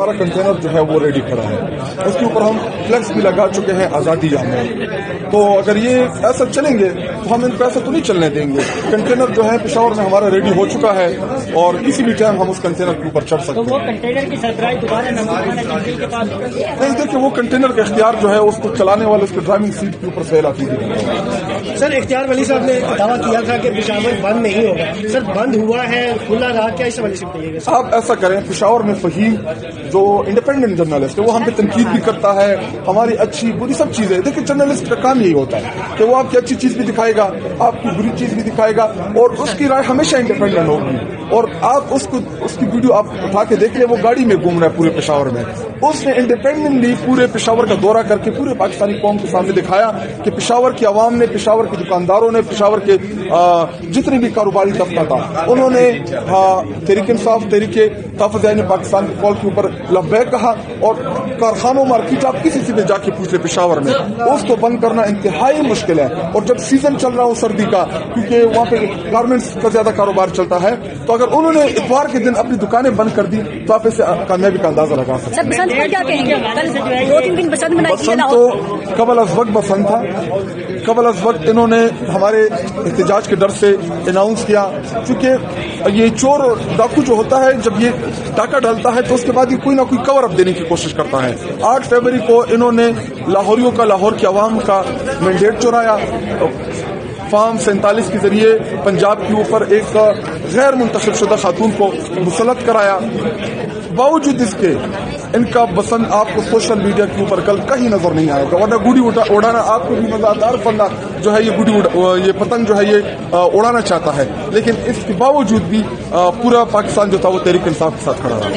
हमारा कंटेनर जो है वो रेडी खड़ा है, उसके ऊपर हम फ्लेक्स भी लगा चुके हैं आज़ादी या मौत। तो अगर ये ऐसा चलेंगे तो हम इनको ऐसा तो नहीं चलने देंगे। कंटेनर जो है पेशावर में हमारा रेडी हो चुका है और किसी भी टाइम हम उस कंटेनर के ऊपर चढ़ सकते हैं। तो वो कंटेनर की सरबराही दोबारा के पास नहीं, देखिए वो कंटेनर का इख्तियार जो है उसको चलाने वाले उसके ड्राइविंग सीट के ऊपर सहला की गई। सर इख्तियार वली साहब ने दावा किया था कि पेशावर बंद नहीं होगा, सर बंद हुआ है, खुला रहा, क्या इस हवाले से बताइएगा? आप ऐसा करें, पेशावर में फहीम जो इंडिपेंडेंट जर्नलिस्ट है वो हम पे तनकीद भी करता है, हमारी अच्छी बुरी सब चीजें। देखिए जर्नलिस्ट का काम यही होता है कि वो आपकी अच्छी चीज भी दिखाएगा, आपकी बुरी चीज भी दिखाएगा और उसकी राय हमेशा इंडिपेंडेंट होगी। और आप उसकी वीडियो आप उठा के देख ले, वो गाड़ी में घूम रहा है पूरे पेशावर में। उसने इंडिपेंडेंटली पूरे पेशावर का दौरा करके पूरे पाकिस्तानी कौम के सामने दिखाया कि पेशावर की आवाम ने, पेशावर के दुकानदारों ने, पेशावर के जितने भी कारोबारी तबका था उन्होंने तहरीक इंसाफ, तहरीक तहफ़्फ़ुज़ पाकिस्तान के कॉल के ऊपर लब्बैक कहा। और कारखानों मार्केट आप किसी से भी जाके पूछ ले पेशावर में, उसको बंद करना इंतहाई मुश्किल है। और जब सीजन चल रहा हो सर्दी का, क्योंकि वहाँ पे गारमेंट्स का ज्यादा कारोबार चलता है, तो अगर उन्होंने इतवार के दिन अपनी दुकानें बंद कर दी तो आप इससे कामयाबी का अंदाजा लगा सकते हैं। बसंत पर क्या कहेंगे? कल 2-3 दिन बसंत मनाई गई। बसंत तो कबल अज़ वक्त बसंत था, कबल अज़ वक्त इन्होंने हमारे एहतजाज के डर से अनाउंस किया। क्योंकि ये चोर और डाकू जो होता है, जब ये डाका डालता है तो उसके बाद ये कोई ना कोई कवर अप देने की कोशिश करता है। 8 फरवरी को इन्होंने लाहौरियों का, लाहौर की आवाम का मैंडेट चुराया, फार्म 47 के जरिए पंजाब के ऊपर एक गैर मुंतखब शुदा खातून को मुसल्लत कराया। बावजूद इसके इनका बसंत आपको सोशल मीडिया के ऊपर कल कहीं नजर नहीं आएगा। वरना गुड़ी उड़ाना आपको भी मजादार फंदा जो है, ये पतंग जो है ये उड़ाना चाहता है, लेकिन इसके बावजूद भी पूरा पाकिस्तान जो था वो तहरीक इंसाफ के साथ खड़ा रहा।